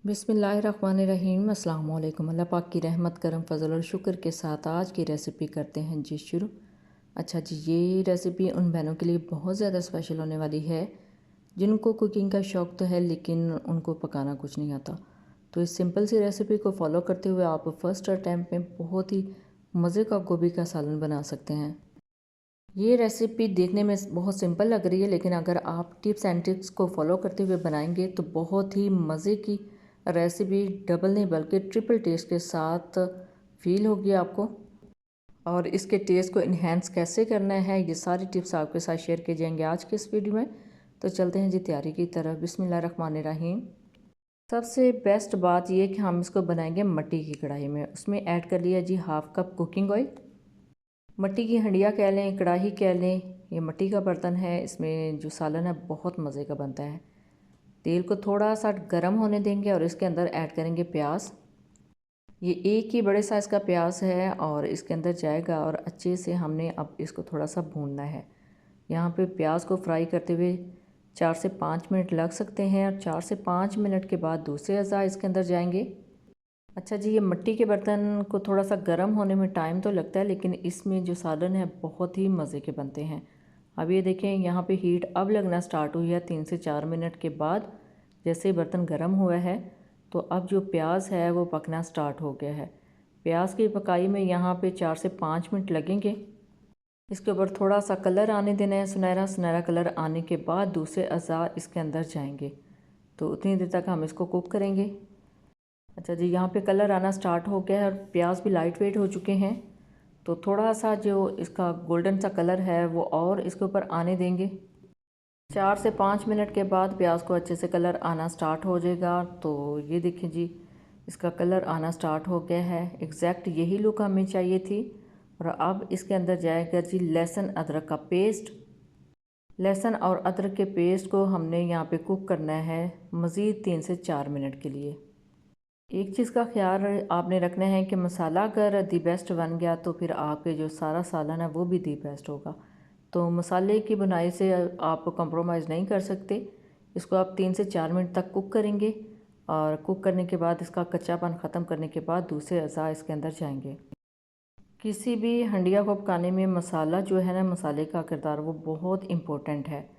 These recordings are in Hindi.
बिस्मिल्लाहिर्रहमानिर्रहीम। अस्सलाम वालेकुम। अल्लाह पाक की रहमत करम फ़ज़ल और शुक्र के साथ आज की रेसिपी करते हैं जी शुरू। अच्छा जी, ये रेसिपी उन बहनों के लिए बहुत ज़्यादा स्पेशल होने वाली है जिनको कुकिंग का शौक़ तो है लेकिन उनको पकाना कुछ नहीं आता। तो इस सिंपल सी रेसिपी को फॉलो करते हुए आप फ़र्स्ट अटैम्प्ट में बहुत ही मज़े का गोभी का सालन बना सकते हैं। ये रेसिपी देखने में बहुत सिंपल लग रही है लेकिन अगर आप टिप्स एंड ट्रिक्स को फॉलो करते हुए बनाएंगे तो बहुत ही मज़े की रेसिपी डबल नहीं बल्कि ट्रिपल टेस्ट के साथ फील होगी आपको। और इसके टेस्ट को इन्हेंस कैसे करना है ये सारी टिप्स आपके साथ शेयर किए जाएंगे आज के इस वीडियो में। तो चलते हैं जी तैयारी की तरफ। बिस्मिल्लाहिर्रहमानिर्रहीम। सबसे बेस्ट बात ये कि हम इसको बनाएंगे मट्टी की कढ़ाई में। उसमें ऐड कर लिया जी हाफ कप कुकिंग ऑयल। मट्टी की हंडिया कह लें, कढ़ाई कह लें, ये मट्टी का बर्तन है। इसमें जो सालन है बहुत मज़े का बनता है। तेल को थोड़ा सा गर्म होने देंगे और इसके अंदर ऐड करेंगे प्याज। ये एक ही बड़े साइज़ का प्याज है और इसके अंदर जाएगा और अच्छे से हमने अब इसको थोड़ा सा भूनना है। यहाँ पे प्याज को फ्राई करते हुए 4 से 5 मिनट लग सकते हैं और 4 से 5 मिनट के बाद दूसरे अज़ा इसके अंदर जाएंगे। अच्छा जी, ये मिट्टी के बर्तन को थोड़ा सा गर्म होने में टाइम तो लगता है लेकिन इसमें जो सालन है बहुत ही मज़े के बनते हैं। अब ये देखें यहाँ पे हीट अब लगना स्टार्ट हुई है 3 से 4 मिनट के बाद। जैसे ही बर्तन गर्म हुआ है तो अब जो प्याज है वो पकना स्टार्ट हो गया है। प्याज की पकाई में यहाँ पे 4 से 5 मिनट लगेंगे। इसके ऊपर थोड़ा सा कलर आने देना है, सुनहरा सुनहरा कलर आने के बाद दूसरे अज़ा इसके अंदर जाएंगे। तो उतनी देर तक हम इसको कुक करेंगे। अच्छा जी, यहाँ पे कलर आना स्टार्ट हो गया है और प्याज भी लाइट वेट हो चुके हैं। तो थोड़ा सा जो इसका गोल्डन सा कलर है वो और इसके ऊपर आने देंगे। 4 से 5 मिनट के बाद प्याज को अच्छे से कलर आना स्टार्ट हो जाएगा। तो ये देखिए जी, इसका कलर आना स्टार्ट हो गया है। एग्जैक्ट यही लुक हमें चाहिए थी। और अब इसके अंदर जाएगा जी लहसुन अदरक का पेस्ट। लहसुन और अदरक के पेस्ट को हमने यहाँ पे कुक करना है मज़ीद 3 से 4 मिनट के लिए। एक चीज़ का ख्याल आपने रखना है कि मसाला अगर दी बेस्ट बन गया तो फिर आपके जो सारा सालन है वो भी दी बेस्ट होगा। तो मसाले की बुनाई से आप कंप्रोमाइज़ नहीं कर सकते। इसको आप 3 से 4 मिनट तक कुक करेंगे और कुक करने के बाद इसका कच्चापन ख़त्म करने के बाद दूसरे अज़ा इसके अंदर जाएंगे। किसी भी हंडिया को पकाने में मसाला जो है ना, मसाले का किरदार वो बहुत इम्पोर्टेंट है।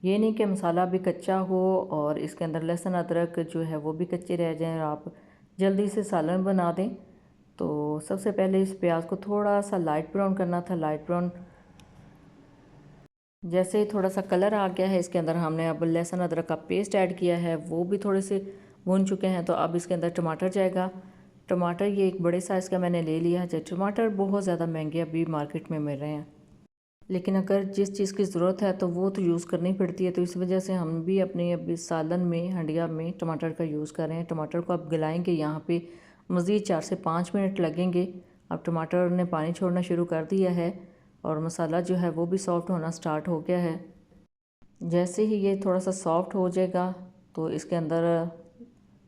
ये नहीं कि मसाला भी कच्चा हो और इसके अंदर लहसुन अदरक जो है वो भी कच्चे रह जाएं और आप जल्दी से सालन बना दें। तो सबसे पहले इस प्याज को थोड़ा सा लाइट ब्राउन करना था। लाइट ब्राउन जैसे ही थोड़ा सा कलर आ गया है इसके अंदर हमने अब लहसुन अदरक का पेस्ट ऐड किया है, वो भी थोड़े से भून चुके हैं। तो अब इसके अंदर टमाटर जाएगा। टमाटर ये एक बड़े साइज़ का मैंने ले लिया है। टमाटर बहुत ज़्यादा महंगे अभी मार्केट में मिल रहे हैं लेकिन अगर जिस चीज़ की ज़रूरत है तो वो तो यूज़ करनी पड़ती है। तो इस वजह से हम भी अपने अभी सालन में हंडिया में टमाटर का यूज़ कर रहे हैं। टमाटर को अब गलाएंगे, यहाँ पे मज़ीद 4 से 5 मिनट लगेंगे। अब टमाटर ने पानी छोड़ना शुरू कर दिया है और मसाला जो है वो भी सॉफ्ट होना स्टार्ट हो गया है। जैसे ही ये थोड़ा सा सॉफ्ट हो जाएगा तो इसके अंदर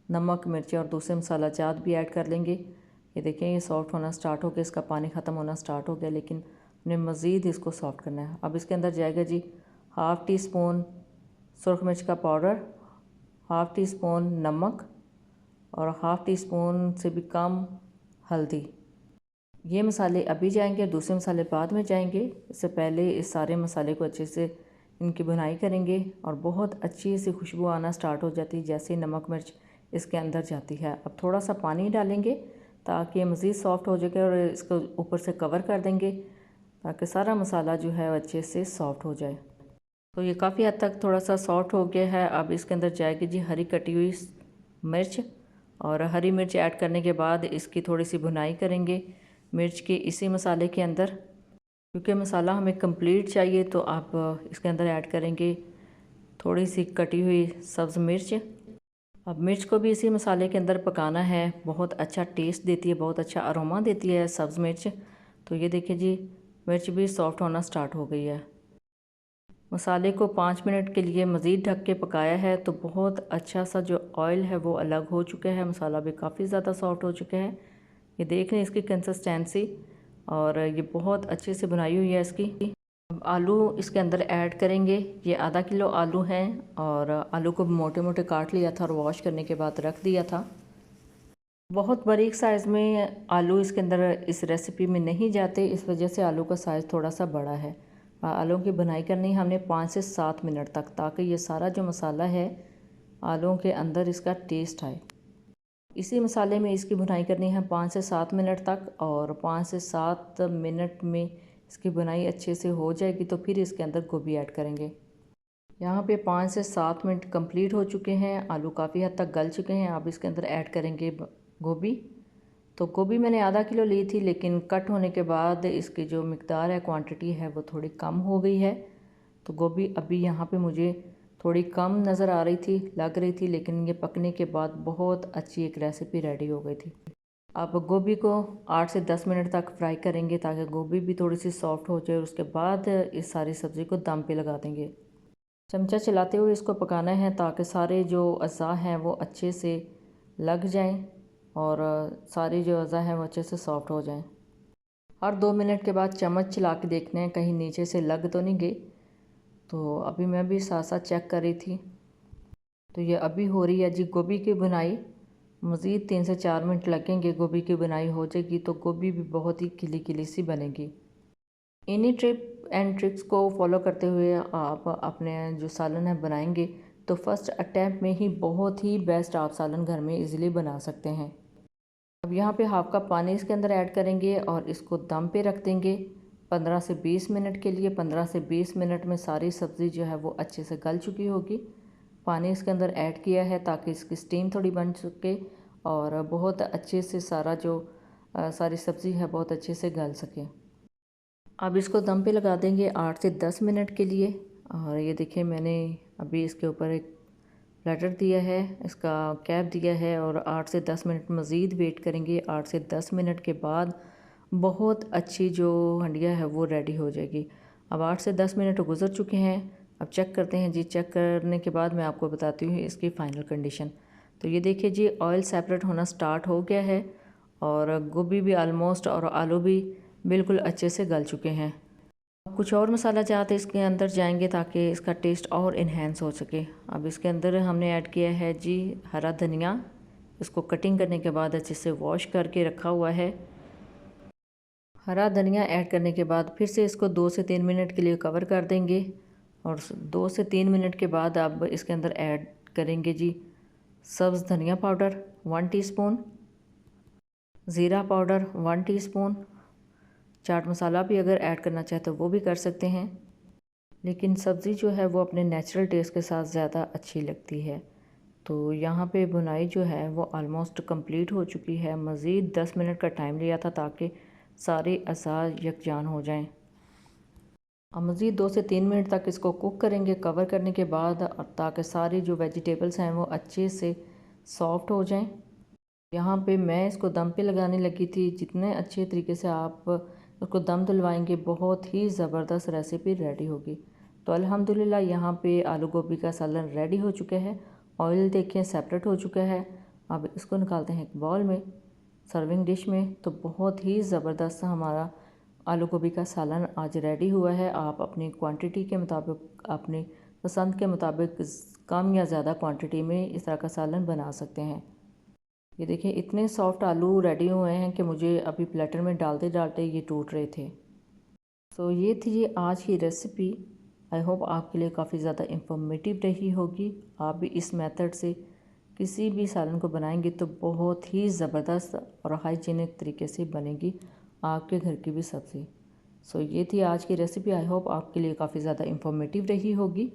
नमक, मिर्ची और दूसरे मसाला जात भी ऐड कर लेंगे। ये देखें, ये सॉफ्ट होना स्टार्ट हो गया, इसका पानी ख़त्म होना स्टार्ट हो गया लेकिन हमने मज़ीद इसको सॉफ्ट करना है। अब इसके अंदर जाएगा जी हाफ़ टी स्पून सुरख मिर्च का पाउडर, हाफ़ टी स्पून नमक और हाफ़ टी स्पून से भी कम हल्दी। ये मसाले अभी जाएंगे, दूसरे मसाले बाद में जाएंगे। इससे पहले इस सारे मसाले को अच्छे से इनकी भुनाई करेंगे और बहुत अच्छी सी खुशबू आना स्टार्ट हो जाती है जैसे नमक मिर्च इसके अंदर जाती है। अब थोड़ा सा पानी डालेंगे ताकि मज़ीद सॉफ्ट हो जाए और इसको ऊपर से कवर कर देंगे ताकि सारा मसाला जो है अच्छे से सॉफ्ट हो जाए। तो ये काफ़ी हद तक थोड़ा सा सॉफ्ट हो गया है। अब इसके अंदर जाएगी जी हरी कटी हुई मिर्च और हरी मिर्च ऐड करने के बाद इसकी थोड़ी सी भुनाई करेंगे मिर्च के इसी मसाले के अंदर। क्योंकि मसाला हमें कंप्लीट चाहिए तो आप इसके अंदर ऐड करेंगे थोड़ी सी कटी हुई सब्ज़ मिर्च। अब मिर्च को भी इसी मसाले के अंदर पकाना है। बहुत अच्छा टेस्ट देती है, बहुत अच्छा अरोमा देती है सब्ज़ मिर्च। तो ये देखिए जी, मिर्च भी सॉफ्ट होना स्टार्ट हो गई है। मसाले को 5 मिनट के लिए मज़ीद ढक के पकाया है तो बहुत अच्छा सा जो ऑयल है वो अलग हो चुका है। मसाला भी काफ़ी ज़्यादा सॉफ्ट हो चुका है। ये देख रहे हैं इसकी कंसिस्टेंसी और ये बहुत अच्छे से बनाई हुई है इसकी। आलू इसके अंदर ऐड करेंगे। ये आधा किलो आलू हैं और आलू को मोटे मोटे काट लिया था और वॉश करने के बाद रख दिया था। बहुत बारीक साइज़ में आलू इसके अंदर इस रेसिपी में नहीं जाते, इस वजह से आलू का साइज़ थोड़ा सा बड़ा है। आलू की बुनाई करनी है हमने 5 से 7 मिनट तक, ताकि ये सारा जो मसाला है आलूओं के अंदर इसका टेस्ट आए। इसी मसाले में इसकी बुनाई करनी है 5 से 7 मिनट तक, और 5 से 7 मिनट में इसकी बुनाई अच्छे से हो जाएगी तो फिर इसके अंदर गोभी ऐड करेंगे। यहाँ पे 5 से 7 मिनट कंप्लीट हो चुके हैं, आलू काफ़ी हद तक गल चुके हैं। अब इसके अंदर ऐड करेंगे गोभी। तो गोभी मैंने आधा किलो ली थी, लेकिन कट होने के बाद इसकी जो मिकदार है, क्वांटिटी है, वो थोड़ी कम हो गई है। तो गोभी अभी यहाँ पे मुझे थोड़ी कम नज़र आ रही थी, लग रही थी, लेकिन ये पकने के बाद बहुत अच्छी एक रेसिपी रेडी हो गई थी। अब गोभी को 8 से 10 मिनट तक फ्राई करेंगे, ताकि गोभी भी थोड़ी सी सॉफ्ट हो जाए। उसके बाद इस सारी सब्ज़ी को दम पे लगा देंगे। चमचा चलाते हुए इसको पकाना है, ताकि सारे जो अज़ा हैं वो अच्छे से लग जाएं और सारी जो अज़ा हैं वो अच्छे से सॉफ्ट हो जाएं। हर 2 मिनट के बाद चम्मच चला के देखना है कहीं नीचे से लग तो नहीं गई। तो अभी मैं भी साथ साथ चेक कर रही थी, तो ये अभी हो रही है जी गोभी की बुनाई। मज़ीद 3 से 4 मिनट लगेंगे, गोभी की बुनाई हो जाएगी तो गोभी भी बहुत ही खिली खिली सी बनेगी। इन्हीं टिप एंड ट्रिक्स को फॉलो करते हुए आप अपने जो सालन है बनाएंगे तो फर्स्ट अटैम्प्ट में ही बहुत ही बेस्ट आप सालन घर में इजीली बना सकते हैं। अब यहाँ पे हाफ कप पानी इसके अंदर ऐड करेंगे और इसको दम पे रख देंगे 15 से 20 मिनट के लिए। 15 से 20 मिनट में सारी सब्ज़ी जो है वो अच्छे से गल चुकी होगी। पानी इसके अंदर ऐड किया है ताकि इसकी स्टीम थोड़ी बन सके और बहुत अच्छे से सारा जो सारी सब्ज़ी है बहुत अच्छे से गल सके। अब इसको दम पे लगा देंगे 8 से 10 मिनट के लिए। और ये देखिए मैंने अभी इसके ऊपर एक प्लेटर दिया है, इसका कैप दिया है और 8 से 10 मिनट मज़ीद वेट करेंगे। 8 से 10 मिनट के बाद बहुत अच्छी जो हंडिया है वो रेडी हो जाएगी। अब 8 से 10 मिनट गुजर चुके हैं। अब चेक करते हैं जी। चेक करने के बाद मैं आपको बताती हूँ इसकी फ़ाइनल कंडीशन। तो ये देखिए जी, ऑयल सेपरेट होना स्टार्ट हो गया है और गोभी भी आलमोस्ट और आलू भी बिल्कुल अच्छे से गल चुके हैं। कुछ और मसाला जात इसके अंदर जाएंगे ताकि इसका टेस्ट और इन्हेंस हो सके। अब इसके अंदर हमने ऐड किया है जी हरा धनिया। इसको कटिंग करने के बाद अच्छे से वॉश करके रखा हुआ है। हरा धनिया ऐड करने के बाद फिर से इसको 2 से 3 मिनट के लिए कवर कर देंगे और 2 से 3 मिनट के बाद अब इसके अंदर ऐड करेंगे जी सब्ज़ धनिया पाउडर 1 टीस्पून, ज़ीरा पाउडर 1 टीस्पून। चाट मसाला भी अगर ऐड करना चाहे तो वो भी कर सकते हैं, लेकिन सब्ज़ी जो है वो अपने नेचुरल टेस्ट के साथ ज़्यादा अच्छी लगती है। तो यहाँ पे बुनाई जो है वो ऑलमोस्ट कंप्लीट हो चुकी है। मज़ीद 10 मिनट का टाइम लिया था ताकि सारे अज़ा यकजान हो जाएं। अब मज़ीद 2 से 3 मिनट तक इसको कुक करेंगे कवर करने के बाद, ताकि सारी जो वेजिटेबल्स हैं वो अच्छे से सॉफ्ट हो जाएं। यहाँ पे मैं इसको दम पे लगाने लगी थी। जितने अच्छे तरीके से आप उसको दम दिलवाएंगे बहुत ही ज़बरदस्त रेसिपी रेडी होगी। तो अल्हम्दुलिल्लाह यहाँ पे आलू गोभी का सालन रेडी हो चुका है। ऑयल देखें सेपरेट हो चुका है। अब इसको निकालते हैं एक बाउल में, सर्विंग डिश में। तो बहुत ही ज़बरदस्त हमारा आलू गोभी का सालन आज रेडी हुआ है। आप अपनी क्वांटिटी के मुताबिक, अपनी पसंद के मुताबिक कम या ज़्यादा क्वांटिटी में इस तरह का सालन बना सकते हैं। ये देखिए इतने सॉफ्ट आलू रेडी हुए हैं कि मुझे अभी प्लेटर में डालते डालते ये टूट रहे थे। तो ये थी ये आज की रेसिपी। आई होप आपके लिए काफ़ी ज़्यादा इंफॉर्मेटिव रही होगी। आप भी इस मेथड से किसी भी सालन को बनाएंगे तो बहुत ही ज़बरदस्त और हाइजीनिक तरीके से बनेगी आपके घर की भी सब्ज़ी। सो ये थी आज की रेसिपी। आई होप आपके लिए काफ़ी ज़्यादा इंफॉर्मेटिव रही होगी।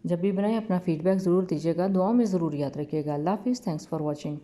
जब भी बनाएं अपना फ़ीडबैक ज़रूर दीजिएगा, दुआओं में ज़रूर याद रखिएगा। अल्लाह हाफ़िज़। Thanks for watching.